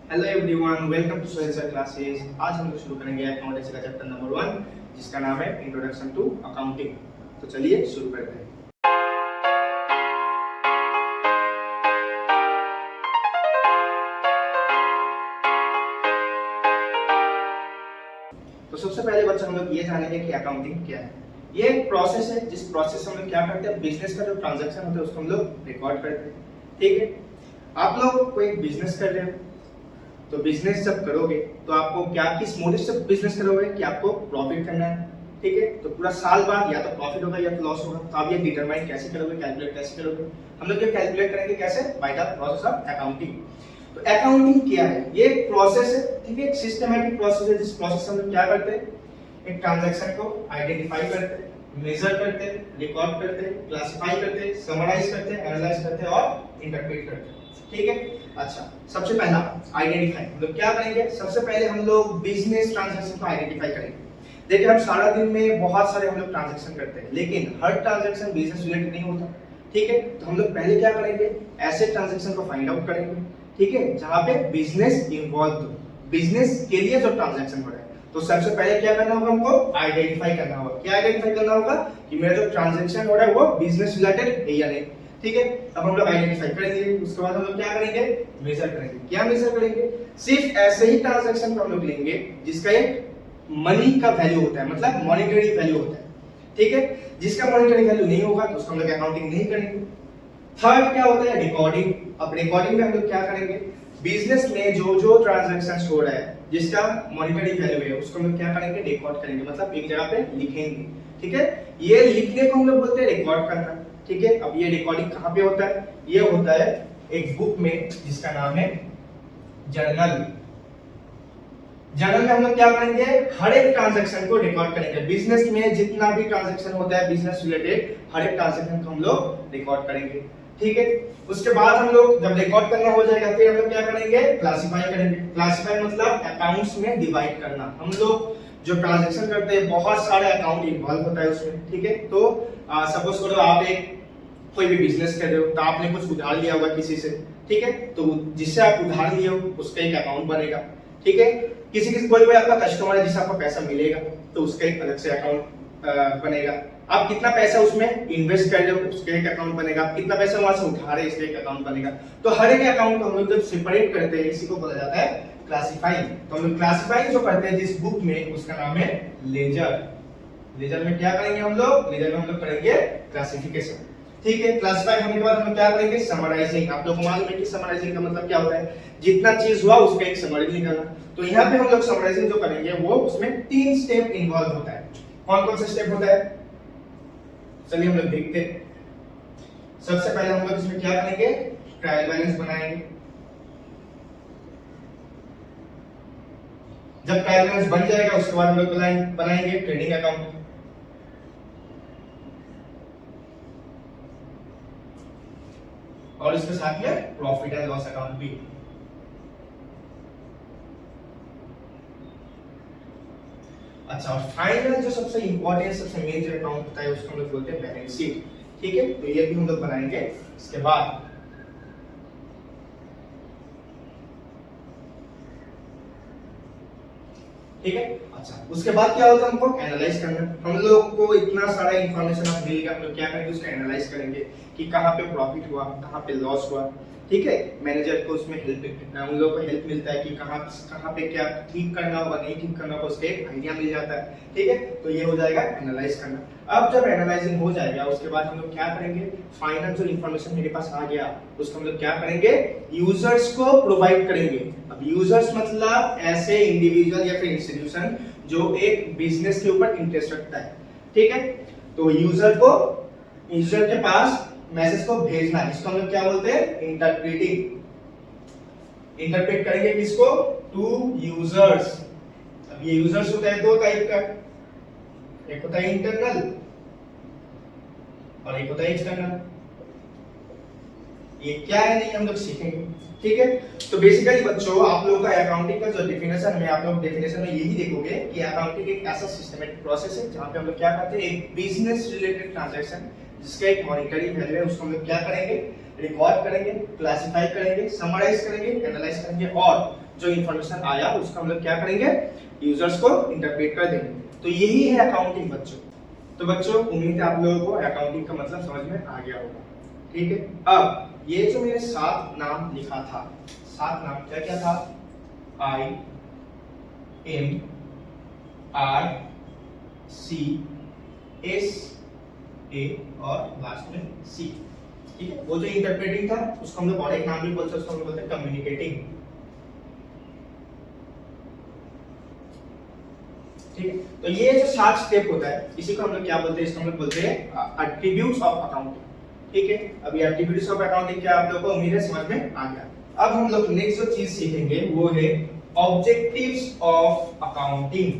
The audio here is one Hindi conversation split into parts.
Hello everyone, welcome to Sohail sir classes. आज हम लोग शुरू करेंगे अकाउंटेंसी का चैप्टर नंबर 1 जिसका नाम है इंट्रोडक्शन टू अकाउंटिंग। तो चलिए शुरू करते हैं। तो सबसे पहले बच्चा हम लोग ये जानेंगे कि अकाउंटिंग क्या है। ये एक प्रोसेस है जिस प्रोसेस में हम लोग क्या करते हैं, बिजनेस का जो ट्रांजैक्शन होता है उसको हम लोग रिकॉर्ड करते हैं। ठीक है, आप लोग कोई बिजनेस कर रहे हो तो बिजनेस जब करोगे तो आपको क्या किस मोटिव से बिजनेस करोगे कि आपको प्रॉफिट करना है। ठीक है, तो पूरा साल बाद या तो प्रॉफिट होगा या तो लॉस होगा। तो आप ये डिटरमाइन कैसे करोगे, कैलकुलेट कैसे करोगे? हम लोग ये कैलकुलेट करेंगे कैसे, by the process of accounting. तो अकाउंटिंग क्या है? ये एक प्रोसेस है, ठीक है, एक सिस्टमैटिक प्रोसेस है जिस प्रोसेस से हम लोग क्या करते हैं, एक ट्रांजैक्शन को आइडेंटिफाई करते हैं, मेजर करते हैं, रिकॉर्ड करते हैं, क्लासिफाई करते हैं, समराइज करते हैं, एनालाइज करते हैं और इंटरप्रेट करते हैं। ठीक है, अच्छा, सबसे पहला आइडेंटिफाई हम लोग क्या करेंगे, सबसे पहले हम लोग बिजनेस ट्रांजैक्शन को आइडेंटिफाई करेंगे। देखिए, हम सारा दिन में बहुत सारे हम लोग ट्रांजैक्शन करते हैं लेकिन हर ट्रांजैक्शन बिजनेस रिलेटेड नहीं होता। ठीक है, तो हम लोग पहले क्या करेंगे, ऐसे ट्रांजैक्शन को फाइंड आउट करेंगे, ठीक है, जहां पे बिजनेस इन्वॉल्व हो, बिजनेस के लिए जो ट्रांजैक्शन हो रहा है। तो सबसे पहले क्या करना होगा, हमको आइडेंटिफाई करना होगा। क्या आइडेंटिफाई करना होगा कि मेरा जो ट्रांजैक्शन हो रहा है वो बिजनेस रिलेटेड है या नहीं। ठीक है, अब हम लोग आइडेंटिफाई करेंगे, उसके बाद हम लोग क्या करेंगे, मेजर करेंगे। क्या मेजर करेंगे? सिर्फ ऐसे ही ट्रांजैक्शन को हम लोग लेंगे जिसका एक मनी का वैल्यू होता है, मतलब मॉनेटरी वैल्यू होता है। ठीक है, जिसका मॉनेटरी वैल्यू नहीं होगा तो उसको हम लोग अकाउंटिंग नहीं करेंगे। थर्ड क्या होता है, रिकॉर्डिंग। अब रिकॉर्डिंग में हम लोग क्या करेंगे, बिजनेस में जो जो ट्रांजैक्शन हो रहा है जिसका मॉनेटरी वैल्यू है उसको हम लोग क्या करेंगे, रिकॉर्ड करेंगे, मतलब एक जगह पे लिखेंगे। ठीक है, ये लिखने को हम लोग बोलते हैं रिकॉर्ड करना। ठीक है, अब ये रिकॉर्डिंग कहाँ पे होता है, ये होता है एक बुक में जिसका नाम है जर्नल। जर्नल में हम लोग क्या करेंगे, हर एक ट्रांजैक्शन को रिकॉर्ड करेंगे। बिजनेस में जितना भी ट्रांजैक्शन होता है बिजनेस रिलेटेड, हर एक ट्रांजैक्शन को हम लोग रिकॉर्ड करेंगे। ठीक है, उसके बाद हम लोग जब रिकॉर्ड करना हो जाएगा फिर हम लोग क्या करेंगे, क्लासिफाई करेंगे। क्लासिफाई मतलब अकाउंट्स में डिवाइड करना। हम लोग जो ट्रांजैक्शन करते हैं बहुत सारे अकाउंट इन्वॉल्व होता है उसमें। ठीक है, तो सपोज करो आप एक कोई भी बिजनेस कर रहे हो तो आपने कुछ उधार लिया होगा किसी से। ठीक है, तो जिससे आप उधार लिए हो उसका एक अकाउंट बनेगा। ठीक है, किसी कोई आपका कस्टमर है जिससे आपको पैसा मिलेगा तो उसका एक अलग से अकाउंट बनेगा। आप कितना पैसा उसमें इन्वेस्ट कर रहे हो उसका एक अकाउंट बनेगा। आप कितना पैसा वहां से उठा रहे हैं इसका एक अकाउंट बनेगा। तो हर एक अकाउंट को हम लोग जब सेपरेट करते हैं इसी को बोला जाता है क्लासिफाइंग। तो हम लोग क्लासिफाइंग जो करते हैं जिस बुक में उसका नाम है लेजर। लेजर में क्या करेंगे हम लोग, लेजर में हम लोग करेंगे क्लासिफिकेशन। ठीक है, क्लासिफाई होने के बाद हम लोग क्या करेंगे, समराइजिंग। आप लोगों को मालूम है कि समराइजिंग का मतलब क्या होता है, जितना चीज हुआ उसका एक समरी निकालना। तो यहाँ पे हम लोग समराइजिंग जो करेंगे वो उसमें 3 स्टेप इन्वॉल्व होता है। कौन कौन से स्टेप होता है, चलिए हम लोग देखते हैं। सबसे पहले हम लोग इसमें क्या करेंगे, ट्रायल बैलेंस बनाएंगे। जब ट्रायल बैलेंस बन जाएगा उसके बाद हम लोग बनाएंगे ट्रेडिंग अकाउंट। और इसके साथ में प्रॉफिट एंड लॉस अकाउंट भी। अच्छा, और फाइनल जो सबसे इंपॉर्टेंट सबसे मेन जो अकाउंट होता है उसको हम लोग बोलते हैं बैलेंस शीट। ठीक है, तो ये भी हम लोग बनाएंगे इसके बाद। ठीक है, अच्छा, उसके बाद क्या होगा, हमको एनालाइज करना। हम लोग को इतना सारा इंफॉर्मेशन आप मिलेगा, हम लोग क्या करेंगे, उसको एनालाइज करेंगे कि कहाँ पे प्रॉफिट हुआ, कहाँ पे लॉस हुआ। ठीक है, मैनेजर को उसमें हेल्प उन लोगों को हेल्प मिलता है कि कहाँ पे क्या ठीक करना होगा, नहीं ठीक करना होगा, उसका एक आइडिया मिल जाता है। ठीक है, तो ये हो जाएगा एनालाइज करना। अब जब एनालाइजिंग हो जाएगा उसके बाद हम लोग क्या करेंगे, फाइनल जो इंफॉर्मेशन मेरे पास आ गया उसको हम लोग क्या करेंगे, यूजर्स को प्रोवाइड करेंगे। अब यूजर्स मतलब ऐसे इंडिविजुअल या फिर इंस्टीट्यूशन जो एक बिजनेस के ऊपर इंटरेस्ट रखता है। ठीक है, तो यूजर के पास मैसेज को भेजना, इसको हम लोग क्या बोलते हैं, इंटरप्रेटिंग। इंटरप्रेट करेंगे किसको, टू यूजर्स। अब ये यूजर्स होता है 2 टाइप का, एक होता है इंटरनल और एक होता है एक्सटर्नल। ये क्या है नहीं हम लोग सीखेंगे। ठीक है, तो बेसिकली बच्चों आप लोगों का अकाउंटिंग का जो डेफिनेशन है, आप लोग डेफिनेशन में यही देखोगे कि अकाउंटिंग एक ऐसा सिस्टमैटिक प्रोसेस है जहां पे हम लोग क्या करते हैं, एक बिजनेस रिलेटेड ट्रांजैक्शन जिसका एक मॉनेटरी वैल्यू है उसको हम लोग क्या करेंगे, रिकॉर्ड करेंगे, क्लासिफाई करेंगे, समराइज करेंगे, एनालाइज करेंगे और जो इन्फॉर्मेशन आया उसको हम लोग क्या करेंगे, यूजर्स को इंटरप्रेट कर देंगे। तो यही है अकाउंटिंग बच्चों। तो बच्चों उम्मीद है आप लोगों को अकाउंटिंग का मतलब समझ में आ गया होगा। ठीक है, अब ये जो मैंने 7 नाम लिखा था, 7 नाम क्या क्या था, I M R C S A और लास्ट में C। ठीक है, वो जो इंटरप्रेटिंग था उसको हम लोग और एक नाम भी बोलते हैं, उसको हम लोग बोलते हैं कम्युनिकेटिंग। ठीक है, तो ये जो 7 स्टेप होता है इसी को हम लोग क्या बोलते हैं, इसको हम लोग बोलते हैं एट्रीब्यूट्स ऑफ अकाउंटिंग। ठीक है, अभी एट्रीब्यूट्स ऑफ अकाउंटिंग क्या आप लोगों को उम्मीद है समझ में आ गया। अब हम लोग नेक्स्ट जो चीज सीखेंगे वो है ऑब्जेक्टिव्स ऑफ अकाउंटिंग।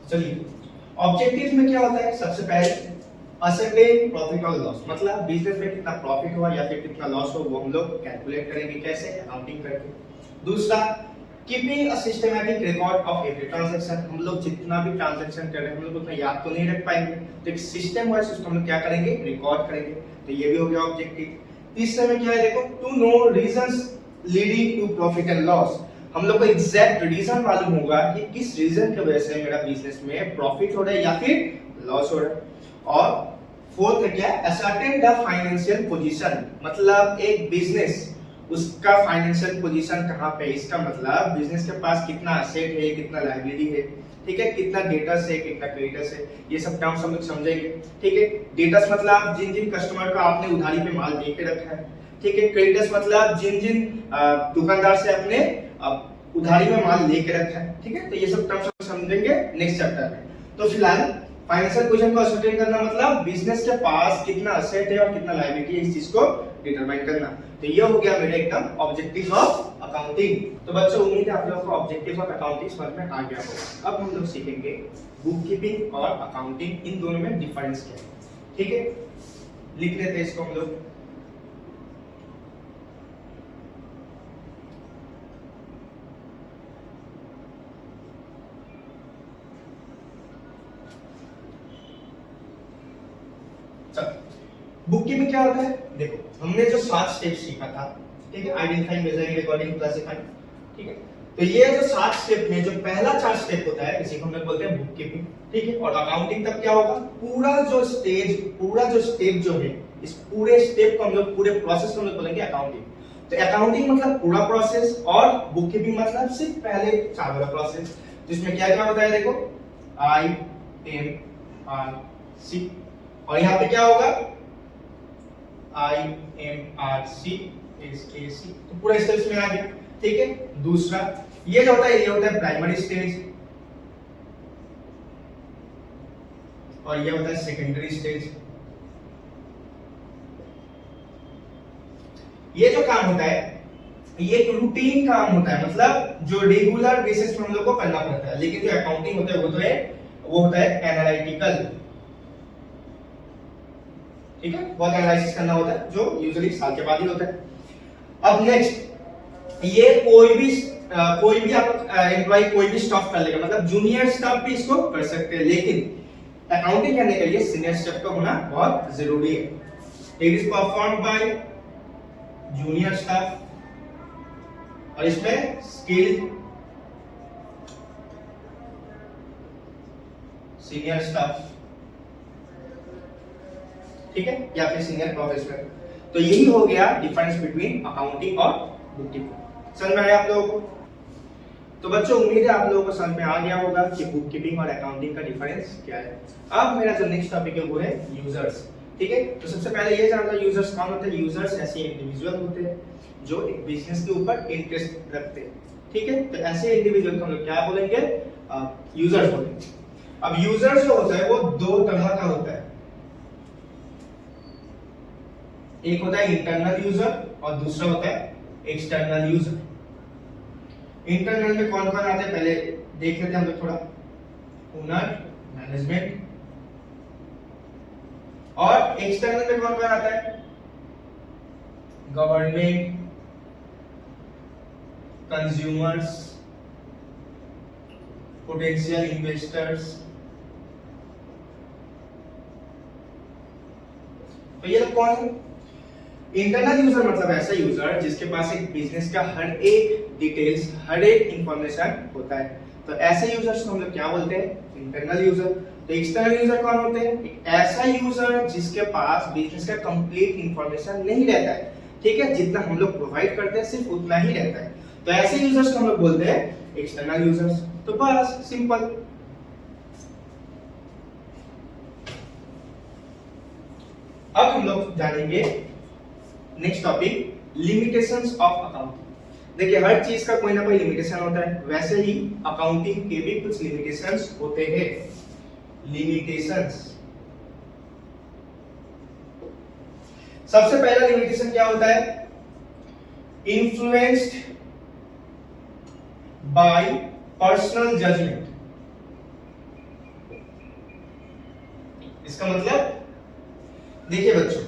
चलिए, ऑब्जेक्टिव्स में क्या होता है, सबसे पहले असर्टेन प्रॉफिट और लॉस, मतलब बिजनेस में कितना प्रॉफिट हुआ या फिर कितना लॉस हुआ वो हम लोग कैलकुलेट करेंगे, कैसे, अकाउंटिंग करके। दूसरा, keeping a systematic record of every transaction, हम लोग जितना भी ट्रांजैक्शन कर रहे हैं हम लोग उतना याद तो नहीं रख पाएंगे, तो एक सिस्टम वाइज उसको हम लोग क्या करेंगे, रिकॉर्ड करेंगे। तो ये भी हो गया ऑब्जेक्टिव। तीसरे में क्या है, देखो, to know reasons leading to profit and loss, हम लोग को एग्जैक्ट रीजन मालूम होगा कि किस रीजन की वजह से मेरा बिजनेस में प्रॉफिट हो रहा है या फिर लॉस हो रहा है। और फोर्थ क्या है, असर्टेन द फाइनेंशियल पोजीशन, मतलब एक बिजनेस उसका फाइनेंशियल पोजीशन कहां पे, इसका मतलब बिजनेस के पास कितना एसेट है, कितना लायबिलिटी है, ठीक है, कितना डेटर्स है, कितना क्रेडिटर्स है, ये सब टर्म्स हम लोग समझेंगे। ठीक है, डेटर्स मतलब जिन जिन कस्टमर का आपने उधारी पे माल दे के रखा है। ठीक है, क्रेडिटर्स मतलब जिन जिन दुकानदार से आपने उधारी में माल लेके रखा है। ठीक है, तो ये सब टर्म्स समझेंगे नेक्स्ट चैप्टर में। तो फिलहाल फाइनेंशियल पोजीशन को असर्टेन करना मतलब बिजनेस के पास कितना एसेट है और कितना लायबिलिटी है, इस चीज को डिटरमाइन करना। तो ये हो गया मेरे एकदम ऑब्जेक्टिव्स ऑफ अकाउंटिंग। तो बच्चों उम्मीद है आप लोगों को ऑब्जेक्टिव्स ऑफ अकाउंटिंग समझ में आ गया होगा। अब हम लोग सीखेंगे बुक कीपिंग और अकाउंटिंग, इन दोनों में डिफरेंस क्या है। ठीक है, लिख लेते हैं इसको हम लोग। बुक कीपिंग में क्या होता है, देखो हमने जो 7 स्टेप सीखा था, ठीक है, आइडेंटिफाइंग, मेजरिंग, रिकॉर्डिंग, क्लासिफाइंग। ठीक है, तो ये जो 7 स्टेप में जो पहला 4 स्टेप होता है इसी को हम लोग बोलते हैं बुक कीपिंग। ठीक है, और अकाउंटिंग तब क्या होगा, पूरा जो स्टेप जो है, इस पूरे स्टेप को हम लोग, पूरे प्रोसेस को हम लोग बोलेंगे अकाउंटिंग। तो अकाउंटिंग मतलब पूरा प्रोसेस और बुक कीपिंग मतलब सिर्फ पहले 4 वाला प्रोसेस, जिसमें क्या क्या होता है, देखो IMRC, और यहाँ पे क्या होगा IMRC SAC, तो पूरा स्टेप्स में आ गया। ठीक है, दूसरा ये जो होता है, ये होता है प्राइमरी स्टेज, और ये होता है सेकेंडरी स्टेज। ये जो काम होता है ये एक रूटीन काम होता है, मतलब जो रेगुलर बेसिस में हम लोग को करना पड़ता है। लेकिन जो अकाउंटिंग होता है वो होता है एनालिटिकल। ठीक है, बहुत एनालिसिस करना होता है, जो यूजुअली साल के बाद ही होता है। अब नेक्स्ट, ये कोई भी आप एम्प्लॉय कोई भी स्टाफ कर लेगा, मतलब जूनियर स्टाफ भी इसको कर सकते हैं, लेकिन अकाउंटिंग करने के लिए सीनियर स्टाफ का होना बहुत जरूरी है। It is performed by junior staff, और इसमें स्किल्ड सीनियर स्टाफ, ठीक है, या फिर सीनियर प्रोफेशनल। तो यही हो गया डिफरेंस बिटवीन अकाउंटिंग और बुक कीपिंग। समझ में आया आप लोगों को? तो बच्चों उम्मीद है आप लोगों को समझ में आ गया होगा कि बुक कीपिंग और अकाउंटिंग का डिफरेंस क्या है। अब मेरा जो नेक्स्ट टॉपिक है वो है यूजर्स। ठीक है, तो सबसे पहले ये जानना, यूजर्स कौन होते हैं। यूजर्स ऐसे इंडिविजुअल होते हैं जो एक बिजनेस के ऊपर इंटरेस्ट रखते हैं। ठीक है, तो ऐसे इंडिविजुअल को हम लोग क्या बोलेंगे, यूजर्स बोलेंगे। अब यूजर्स जो होता है वो 2 तरह का होता है। एक होता है इंटरनल यूजर और दूसरा होता है एक्सटर्नल यूजर। इंटरनल में कौन कौन आते हैं पहले देख लेते हैं हम लोग थोड़ा। Owner, management. और एक्सटर्नल में कौन कौन आता है? Government, consumers, potential investors. तो ये लोग कौन है? इंटरनल यूजर मतलब ऐसा यूजर जिसके पास एक बिजनेस का हर एक डिटेल्स, हर एक इंफॉर्मेशन होता है। तो ऐसे यूजर्स को हम लोग क्या बोलते हैं? Internal user. तो एक्सटर्नल यूजर कौन होते हैं? एक ऐसा यूजर जिसके पास बिजनेस का कंप्लीट इंफॉर्मेशन नहीं रहता है, ठीक है, जितना हम लोग प्रोवाइड करते हैं सिर्फ उतना ही रहता है। तो ऐसे यूजर्स को हम लोग बोलते हैं एक्सटर्नल यूजर्स। तो बस सिंपल। अब हम लोग जानेंगे next topic, limitations of accounting. देखिए हर चीज का कोई ना कोई लिमिटेशन होता है, वैसे ही अकाउंटिंग के भी कुछ लिमिटेशंस होते हैं। लिमिटेशंस, सबसे पहला लिमिटेशन क्या होता है? Influenced by personal judgement. इसका मतलब देखिए बच्चों,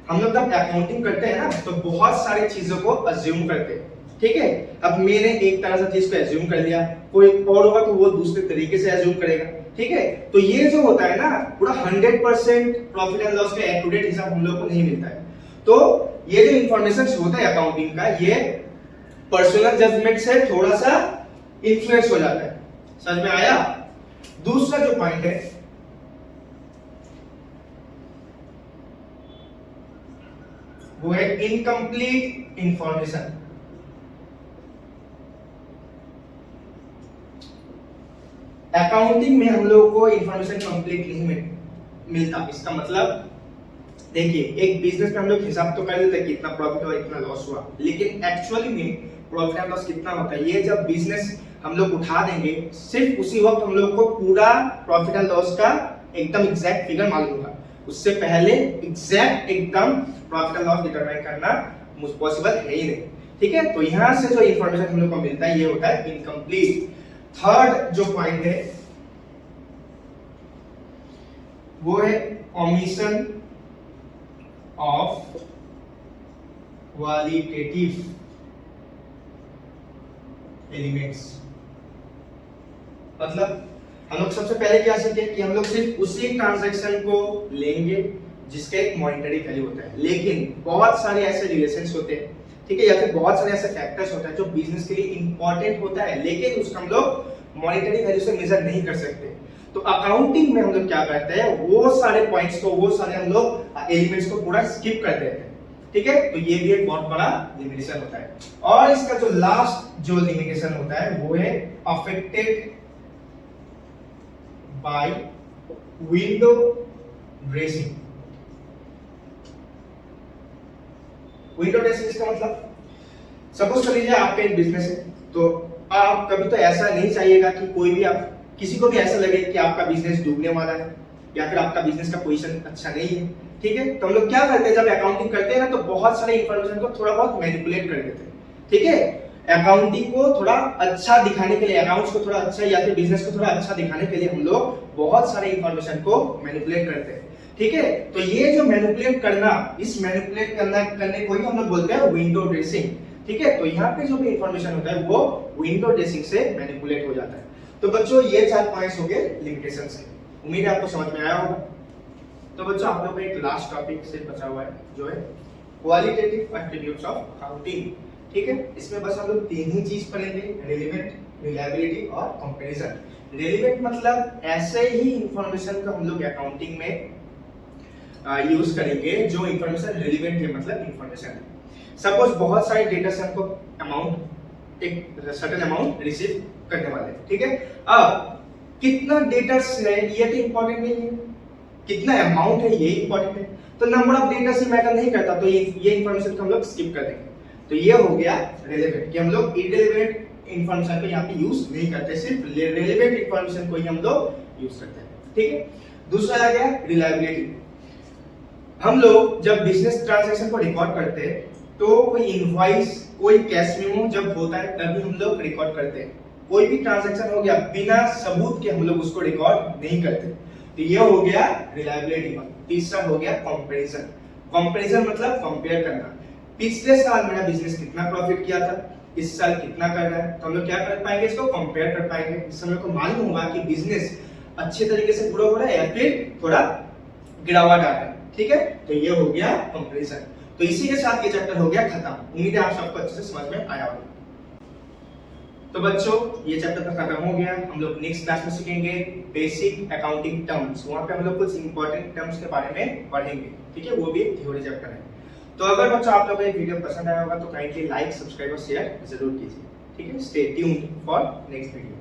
हम लोग जब अकाउंटिंग करते हैं ना तो बहुत सारी चीजों को अज्यूम करते हैं, ठीक है। अब मैंने एक तरह से चीज को अज्यूम कर लिया, कोई और होगा तो वो दूसरे तरीके से अज्यूम करेगा, ठीक है। तो ये जो होता है ना पूरा 100% प्रॉफिट एंड लॉस का एक्यूरेट हिसाब हम लोग को नहीं मिलता है। तो ये जो इंफॉर्मेशन होता है अकाउंटिंग का, ये पर्सनल जजमेंट से थोड़ा सा इन्फ्लुएंस हो जाता है। समझ में आया? दूसरा जो पॉइंट है वो है इनकम्प्लीट इंफॉर्मेशन। अकाउंटिंग में हम लोगों को इंफॉर्मेशन कंप्लीट नहीं मिलता। इसका मतलब देखिए एक बिजनेस में हम लोग हिसाब तो कर देते हैं कि इतना प्रॉफिट हुआ, इतना लॉस हुआ, लेकिन एक्चुअली में प्रॉफिट एंड लॉस कितना होता है ये जब बिजनेस हम लोग उठा देंगे सिर्फ उसी वक्त हम लोग को पूरा प्रॉफिट एंड लॉस का एकदम एग्जैक्ट फिगर मालूम होगा। उससे पहले एग्जैक्ट एकदम प्रॉफिट एंड लॉस डिटरमाइन करना पॉसिबल है ही नहीं, ठीक है। तो यहां से जो इंफॉर्मेशन हम लोग को मिलता है ये होता है इनकम्प्लीट। थर्ड जो पॉइंट है वो है ओमिशन ऑफ क्वालिटेटिव एलिमेंट्स। मतलब हम लोग सबसे पहले क्या सीखे कि हम लोग सिर्फ उसी ट्रांजैक्शन को लेंगे जिसका एक मॉनेटरी वैल्यू होता है, लेकिन बहुत सारे ऐसे रिलेशंस होते हैं, ठीक है, या फिर बहुत सारे ऐसे फैक्टर्स होते हैं जो बिजनेस के लिए इंपॉर्टेंट होता है लेकिन उसका हम लोग मॉनेटरी वैल्यू से मेजर नहीं कर सकते। तो अकाउंटिंग में हम लोग क्या करते हैं, वो सारे पॉइंट्स को, वो सारे हम लोग एलिमेंट्स को पूरा स्किप कर देते हैं, ठीक है। तो ये भी एक बहुत बड़ा लिमिटेशन होता है। और इसका जो लास्ट जो लिमिटेशन होता है वो है affected by window dressing. Window dressing इसका मतलब सपोज कर लीजिए आपका एक बिजनेस है, तो आप कभी तो ऐसा नहीं चाहिएगा कि कोई भी आप किसी को भी ऐसा लगे कि आपका बिजनेस डूबने वाला है या फिर आपका बिजनेस का पोजीशन अच्छा नहीं है, ठीक है। तो हम लोग क्या करते हैं जब अकाउंटिंग करते हैं ना तो बहुत सारे इंफॉर्मेशन को थोड़ा बहुत मैनिपुलेट कर देते हैं, ठीक है। अकाउंटिंग को थोड़ा अच्छा दिखाने के लिए, अकाउंट्स को थोड़ा अच्छा या फिर बिजनेस को थोड़ा अच्छा दिखाने के लिए हम लोग बहुत सारे इंफॉर्मेशन को मैनिपुलेट करते हैं, ठीक है। तो ये जो मैनिपुलेट करना, इस मैनिपुलेट करने को ही हम लोग बोलते हैं विंडो ड्रेसिंग, ठीक है। तो यहाँ पे जो भी इंफॉर्मेशन होता है वो विंडो ड्रेसिंग से मैनिपुलेट हो जाता है। तो बच्चों ये 4 पॉइंट्स हो गए लिमिटेशन से। उम्मीद है आपको समझ में आया होगा। तो बच्चों आप लोग का एक लास्ट टॉपिक से बचा हुआ है जो है क्वालिटेटिव एट्रीब्यूट्स ऑफ अकाउंटिंग, ठीक है। इसमें बस हम लोग 3 ही चीज पढ़ेंगे, रेलेवेंट, रिलायबिलिटी और कंपैरिजन। रेलेवेंट मतलब ऐसे ही इंफॉर्मेशन को हम लोग अकाउंटिंग में यूज करेंगे जो इंफॉर्मेशन रेलेवेंट है, मतलब इंफॉर्मेशन है। सपोज बहुत सारे डेटा से हमको अमाउंट, एक सर्टेन अमाउंट रिसीव करने वाले, ठीक है। अब कितना डेटा है ये तो इंपॉर्टेंट नहीं है, कितना अमाउंट है ये इंपॉर्टेंट है। तो नंबर ऑफ डेटा से मैटर नहीं करता, तो ये इंफॉर्मेशन को हम लोग स्किप कर देंगे। तो ये हो गया रेलेवेंट, कि हम लोग इररिलेवेंट इंफॉर्मेशन को यहाँ पे यूज नहीं करते, सिर्फ रेलेवेंट इंफॉर्मेशन को ही हम लोग यूज करते हैं, ठीक है। दूसरा आ गया रिलायबिलिटी। हम लोग जब बिजनेस ट्रांजैक्शन को रिकॉर्ड करते हैं तो कोई इनवॉइस, कोई कैश मेमो जब होता है तभी हम लोग रिकॉर्ड करते हैं। कोई भी ट्रांजैक्शन हो गया बिना सबूत के हम लोग उसको रिकॉर्ड नहीं करते। तो ये हो गया रिलायबिलिटी का। तीसरा हो गया कंपैरिजन। कंपैरिजन मतलब कंपेयर करना। पिछले साल मेरा बिजनेस कितना प्रॉफिट किया था, इस साल कितना कर रहा है, तो हम लोग क्या कर पाएंगे, इसको कंपेयर कर पाएंगे। इससे हम लोग को मालूम होगा कि बिजनेस अच्छे तरीके से ग्रो हो रहा है या फिर थोड़ा गिरावट आ रहा है। ठीक है, तो ये हो गया कंपैरिजन। तो इसी के साथ ये चैप्टर हो गया खत्म। उम्मीद है आप सबको अच्छे से समझ में आया होगा। तो बच्चों ये चैप्टर तो खत्म हो गया। हम लोग नेक्स्ट क्लास में सीखेंगे बेसिक अकाउंटिंग टर्म्स। वहां पे हम लोग कुछ इंपॉर्टेंट टर्म्स के बारे में पढ़ेंगे। ठीक है, वो भी एक थ्योरी चैप्टर है। तो अगर बच्चों आप लोगों को ये वीडियो पसंद आया होगा तो काइंडली लाइक, सब्सक्राइब और शेयर जरूर कीजिए। ठीक है, stay tuned for next video.